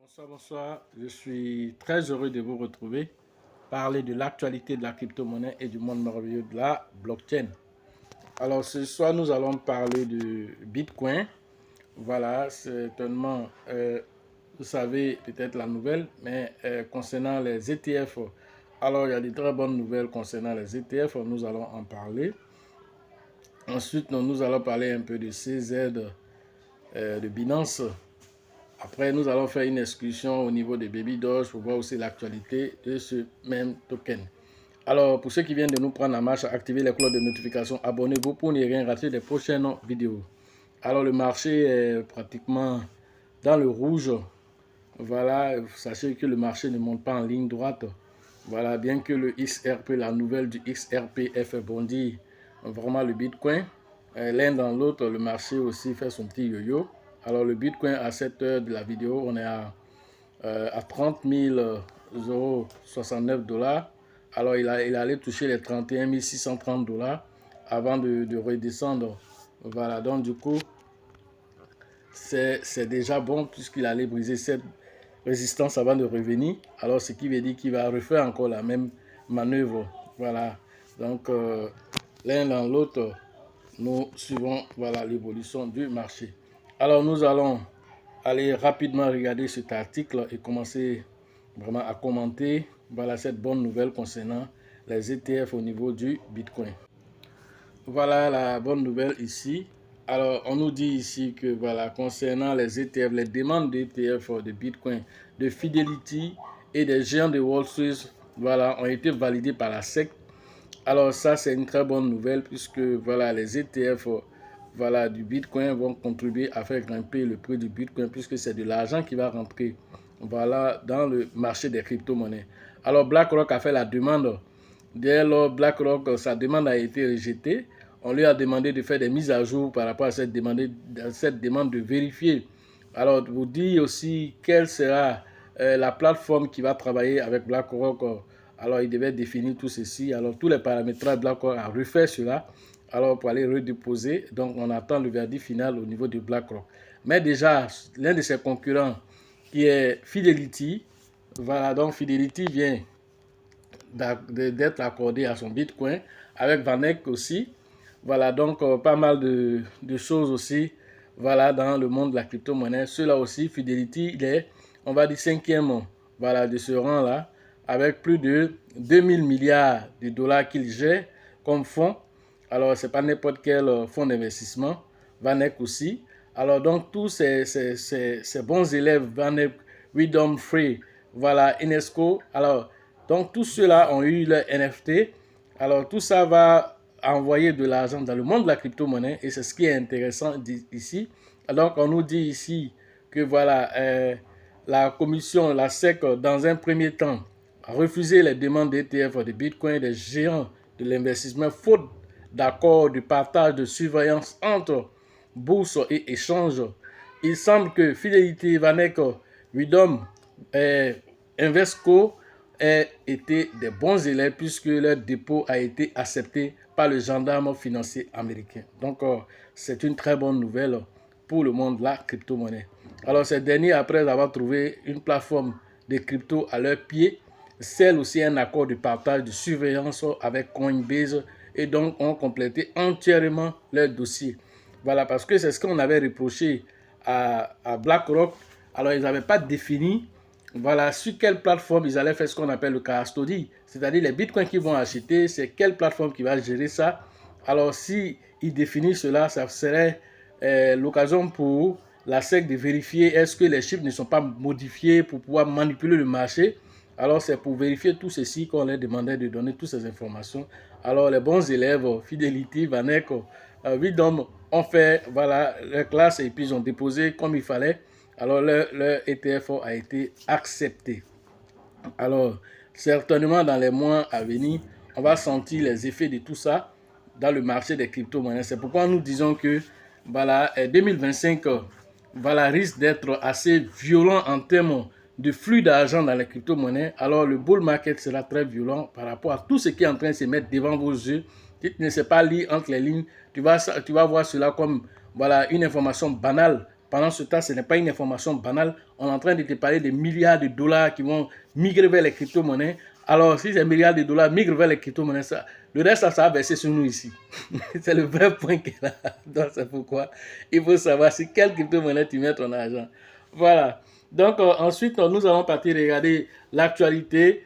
Bonsoir, bonsoir. Je suis très heureux de vous retrouver, parler de l'actualité de la crypto-monnaie et du monde merveilleux de la blockchain. Alors ce soir, nous allons parler de Bitcoin. Voilà, certainement, vous savez peut-être la nouvelle, mais concernant les ETF, alors il y a de très bonnes nouvelles concernant les ETF, nous allons en parler. Ensuite, nous allons parler un peu de CZ, de Binance. Après, nous allons faire une excursion au niveau de Baby Doge pour voir aussi l'actualité de ce même token. Alors, pour ceux qui viennent de nous prendre en marche, activez les cloches de notification, abonnez-vous pour ne rien rater des prochaines vidéos. Alors, le marché est pratiquement dans le rouge. Voilà, sachez que le marché ne monte pas en ligne droite. Voilà, bien que le XRP, la nouvelle du XRP ait fait bondir vraiment le Bitcoin, l'un dans l'autre, le marché aussi fait son petit yo-yo. Alors le Bitcoin à cette heure de la vidéo, on est à 30 069 $. Alors il allait toucher les 31 630 $ avant de redescendre. Voilà, donc du coup, c'est déjà bon puisqu'il allait briser cette résistance avant de revenir. Alors ce qui veut dire qu'il va refaire encore la même manœuvre. Voilà, donc l'un dans l'autre, nous suivons voilà l'évolution du marché. Alors nous allons aller rapidement regarder cet article et commencer vraiment à commenter voilà cette bonne nouvelle concernant les ETF au niveau du Bitcoin. Voilà la bonne nouvelle ici. Alors on nous dit ici que voilà concernant les ETF, les demandes d'ETF de Bitcoin, de Fidelity et des géants de Wall Street voilà, ont été validées par la SEC. Alors ça c'est une très bonne nouvelle puisque voilà les ETF voilà, du Bitcoin vont contribuer à faire grimper le prix du Bitcoin puisque c'est de l'argent qui va rentrer voilà, dans le marché des crypto-monnaies. Alors BlackRock a fait la demande. Dès lors, BlackRock, sa demande a été rejetée. On lui a demandé de faire des mises à jour par rapport à cette demande de vérifier. Alors, vous dire aussi quelle sera la plateforme qui va travailler avec BlackRock. Alors, il devait définir tout ceci. Alors, tous les paramétrages BlackRock a refait cela. Alors, pour aller redéposer, donc on attend le verdict final au niveau de BlackRock. Mais déjà, l'un de ses concurrents, qui est Fidelity, voilà, donc Fidelity vient d'être accordé à son Bitcoin, avec Vanek aussi. Voilà, donc pas mal de choses aussi, voilà, dans le monde de la crypto-monnaie. Cela aussi, Fidelity, il est, on va dire, cinquième, voilà, de ce rang-là, avec plus de 2000 milliards de dollars qu'il gère comme fonds. Alors, ce n'est pas n'importe quel fonds d'investissement. Vanek aussi. Alors, donc, tous ces bons élèves, Vanek, Freedom Free, voilà, Inesco. Alors, donc, tous ceux-là ont eu leur NFT. Alors, tout ça va envoyer de l'argent dans le monde de la crypto-monnaie. Et c'est ce qui est intéressant ici. Donc, on nous dit ici que, voilà, la commission, la SEC, dans un premier temps, a refusé les demandes d'ETF de Bitcoin des géants de l'investissement faute d'accord de partage de surveillance entre bourse et échange. Il semble que Fidelity, Vanek, Widom et Invesco aient été des bons élèves puisque leur dépôt a été accepté par le gendarme financier américain. Donc, c'est une très bonne nouvelle pour le monde de la crypto-monnaie. Alors, ces derniers, après avoir trouvé une plateforme de crypto à leur pied, scellent aussi un accord de partage de surveillance avec Coinbase et donc ont complété entièrement leur dossier. Voilà, parce que c'est ce qu'on avait reproché à BlackRock. Alors, ils n'avaient pas défini voilà, sur quelle plateforme ils allaient faire ce qu'on appelle le custody, c'est-à-dire les bitcoins qu'ils vont acheter, c'est quelle plateforme qui va gérer ça. Alors, si ils définissent cela, ça serait l'occasion pour la SEC de vérifier est-ce que les chiffres ne sont pas modifiés pour pouvoir manipuler le marché. Alors, c'est pour vérifier tout ceci qu'on leur demandait de donner toutes ces informations. Alors, les bons élèves, Fidelity, Vanek, Widom, ont fait voilà, leur classe et puis ils ont déposé comme il fallait. Alors, leur ETF a été accepté. Alors, certainement, dans les mois à venir, on va sentir les effets de tout ça dans le marché des crypto-monnaies. C'est pourquoi nous disons que voilà, 2025 voilà, risque d'être assez violent en termes de flux d'argent dans les crypto-monnaies. Alors, le bull market sera très violent par rapport à tout ce qui est en train de se mettre devant vos yeux. Tu ne sais pas lire entre les lignes. Tu vas voir cela comme voilà, une information banale pendant ce temps, ce n'est pas une information banale. On est en train de te parler des milliards de dollars qui vont migrer vers les crypto-monnaies. Alors, si ces milliards de dollars migrent vers les crypto-monnaies, le reste, ça va verser sur nous ici. C'est le vrai point qui est là. Donc, c'est pourquoi il faut savoir sur quelle crypto-monnaie tu mets ton argent. Voilà. Donc, ensuite, nous allons partir regarder l'actualité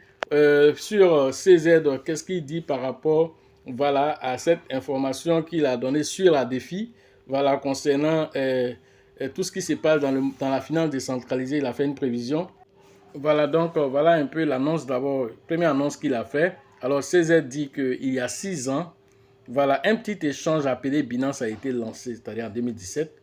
sur CZ. Qu'est-ce qu'il dit par rapport voilà, à cette information qu'il a donnée sur la défi, voilà, concernant tout ce qui se passe dans la finance décentralisée. Il a fait une prévision. Voilà, donc voilà un peu l'annonce d'abord, première annonce qu'il a fait. Alors CZ dit qu'il y a 6 ans, voilà, un petit échange appelé Binance a été lancé, c'est-à-dire en 2017.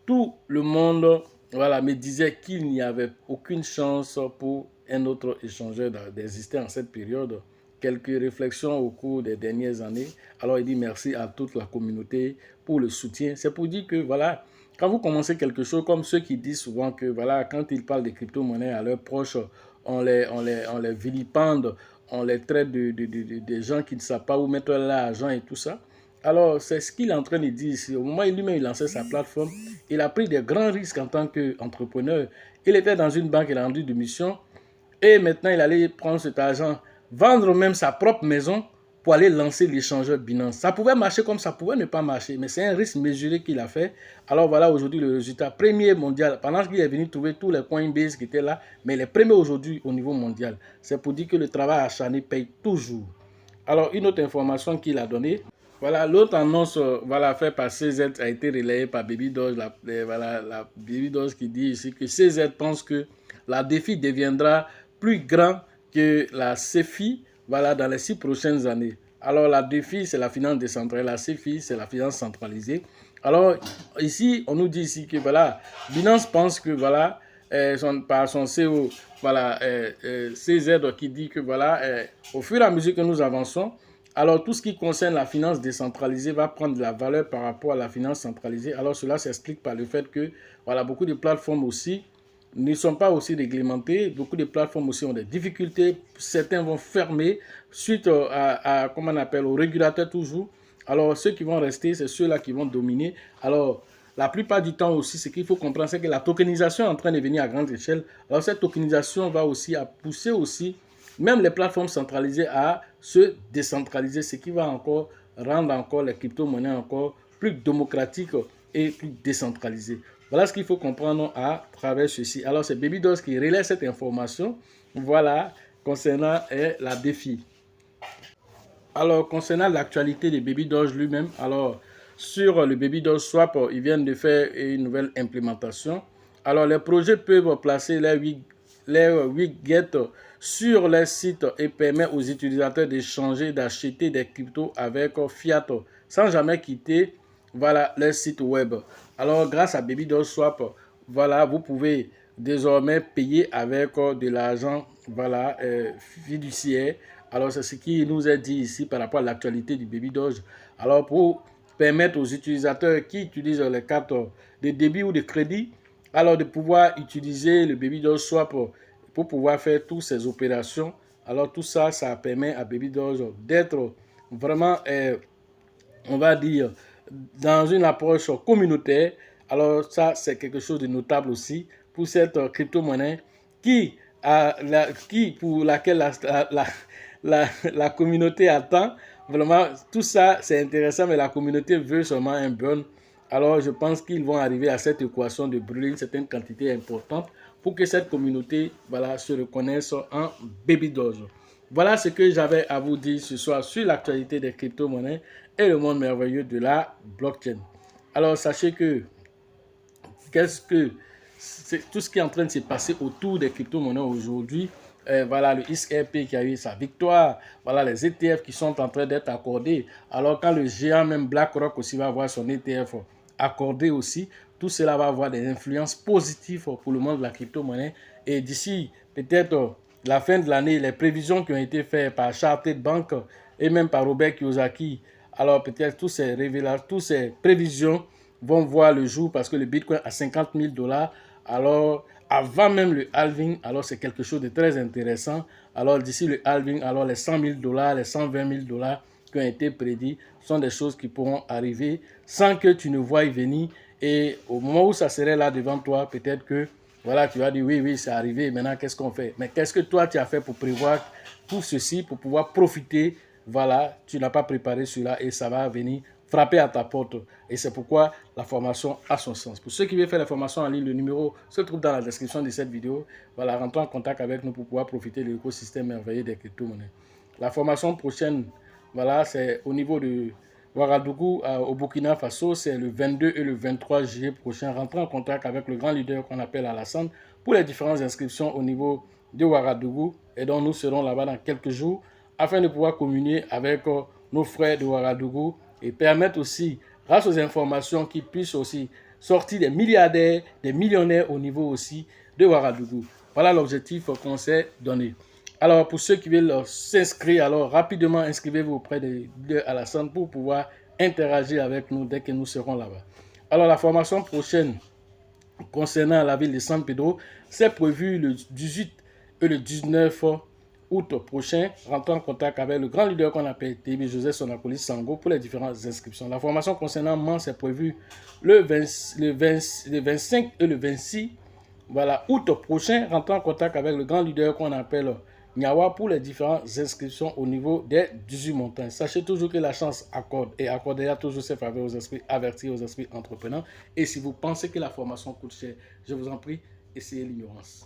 Tout le monde, voilà, me disait qu'il n'y avait aucune chance pour un autre échangeur d'exister en cette période. Quelques réflexions au cours des dernières années. Alors il dit merci à toute la communauté pour le soutien. C'est pour dire que voilà, quand vous commencez quelque chose, comme ceux qui disent souvent que voilà, quand ils parlent de crypto-monnaies à leurs proches, on les vilipende, on les traite de gens qui ne savent pas où mettre l'argent et tout ça. Alors, c'est ce qu'il est en train de dire ici. Au moment où lui-même il lançait sa plateforme, il a pris des grands risques en tant qu'entrepreneur. Il était dans une banque, il a rendu de mission et maintenant il allait prendre cet argent, vendre même sa propre maison pour aller lancer l'échangeur Binance. Ça pouvait marcher comme ça pouvait ne pas marcher, mais c'est un risque mesuré qu'il a fait. Alors voilà aujourd'hui le résultat. Premier mondial, pendant qu'il est venu trouver tous les Coinbase qui étaient là, mais les premiers aujourd'hui au niveau mondial. C'est pour dire que le travail acharné paye toujours. Alors une autre information qu'il a donnée, voilà, l'autre annonce voilà, faite par CZ a été relayée par Baby Doge, la Baby Doge qui dit ici que CZ pense que la défi deviendra plus grand que la CFI voilà, dans les 6 prochaines années. Alors la défi, c'est la finance décentralisée, la CFI, c'est la finance centralisée. Alors ici, on nous dit ici que voilà, Binance pense que voilà, par son CEO, voilà, CZ qui dit que voilà, au fur et à mesure que nous avançons, alors tout ce qui concerne la finance décentralisée va prendre de la valeur par rapport à la finance centralisée. Alors cela s'explique par le fait que voilà, beaucoup de plateformes aussi ne sont pas aussi réglementées. Beaucoup de plateformes aussi ont des difficultés. Certains vont fermer suite comment on appelle, aux régulateurs toujours. Alors ceux qui vont rester, c'est ceux-là qui vont dominer. Alors la plupart du temps aussi, ce qu'il faut comprendre, c'est que la tokenisation est en train de venir à grande échelle. Alors cette tokenisation va aussi à pousser aussi même les plateformes centralisées à se décentraliser, ce qui va encore rendre encore les crypto-monnaies encore plus démocratiques et plus décentralisées. Voilà ce qu'il faut comprendre à travers ceci. Alors c'est Baby Doge qui relaie cette information, voilà, concernant la défi. Alors concernant l'actualité de Baby Doge lui-même, alors sur le Baby Doge Swap, ils viennent de faire une nouvelle implémentation. Alors les projets peuvent placer les widgets sur les sites et permet aux utilisateurs d'échanger, d'acheter des cryptos avec fiat sans jamais quitter voilà, les sites web. Alors grâce à Baby Doge Swap, voilà, vous pouvez désormais payer avec de l'argent voilà, fiduciaire. Alors c'est ce qui nous est dit ici par rapport à l'actualité du Baby Doge. Alors pour permettre aux utilisateurs qui utilisent les cartes de débit ou de crédit, alors de pouvoir utiliser le Baby Doge Swap pour pouvoir faire toutes ces opérations. Alors tout ça, ça permet à Baby Doge d'être vraiment, on va dire, dans une approche communautaire. Alors ça, c'est quelque chose de notable aussi pour cette crypto-monnaie pour laquelle la communauté attend. Vraiment, tout ça, c'est intéressant, mais la communauté veut seulement un burn. Alors, je pense qu'ils vont arriver à cette équation de brûler une certaine quantité importante pour que cette communauté voilà, se reconnaisse en Baby Doge. Voilà ce que j'avais à vous dire ce soir sur l'actualité des crypto-monnaies et le monde merveilleux de la blockchain. Alors, sachez que tout ce qui est en train de se passer autour des crypto-monnaies aujourd'hui, voilà le XRP qui a eu sa victoire, voilà les ETF qui sont en train d'être accordés. Alors quand le géant même BlackRock aussi va avoir son ETF accordé aussi, tout cela va avoir des influences positives pour le monde de la crypto-monnaie. Et d'ici peut-être la fin de l'année, les prévisions qui ont été faites par Chartered Bank et même par Robert Kiyosaki, alors peut-être toutes ces prévisions vont voir le jour parce que le Bitcoin à 50 000 $, alors avant même le halving, alors c'est quelque chose de très intéressant. Alors d'ici le halving, alors les 100 000 $, les 120 000 $ qui ont été prédits sont des choses qui pourront arriver sans que tu ne voies venir Et au moment où ça serait là devant toi, peut-être que voilà, tu vas dire oui, oui, c'est arrivé, maintenant qu'est-ce qu'on fait? Mais qu'est-ce que toi tu as fait pour prévoir tout ceci, pour pouvoir profiter? Voilà, tu n'as pas préparé cela et ça va venir frapper à ta porte. Et c'est pourquoi la formation a son sens. Pour ceux qui veulent faire la formation en ligne, le numéro se trouve dans la description de cette vidéo. Voilà, rentrez en contact avec nous pour pouvoir profiter de l'écosystème merveilleux des crypto-monnaies. La formation prochaine, voilà, c'est au niveau de Ouagadougou au Burkina Faso, c'est le 22 et le 23 juillet prochain. Rentrez en contact avec le grand leader qu'on appelle Alassane pour les différentes inscriptions au niveau de Ouagadougou. Et donc nous serons là-bas dans quelques jours afin de pouvoir communier avec nos frères de Ouagadougou et permettre aussi, grâce aux informations, qu'ils puissent aussi sortir des milliardaires, des millionnaires au niveau aussi de Ouagadougou. Voilà l'objectif qu'on s'est donné. Alors, pour ceux qui veulent s'inscrire, alors rapidement inscrivez-vous auprès de Alassane pour pouvoir interagir avec nous dès que nous serons là-bas. Alors, la formation prochaine concernant la ville de San Pedro, c'est prévu le 18 et le 19 août prochain. Rentrez en contact avec le grand leader qu'on appelle TB Joseph Sonacolis Sango pour les différentes inscriptions. La formation concernant Mans, c'est prévu le 25 et le 26 voilà, août prochain. Rentrez en contact avec le grand leader qu'on appelle Niawa pour les différentes inscriptions au niveau des 18 montagnes. Sachez toujours que la chance accorde et accordera toujours ses faveurs aux esprits avertis, aux esprits entrepreneurs. Et si vous pensez que la formation coûte cher, je vous en prie, essayez l'ignorance.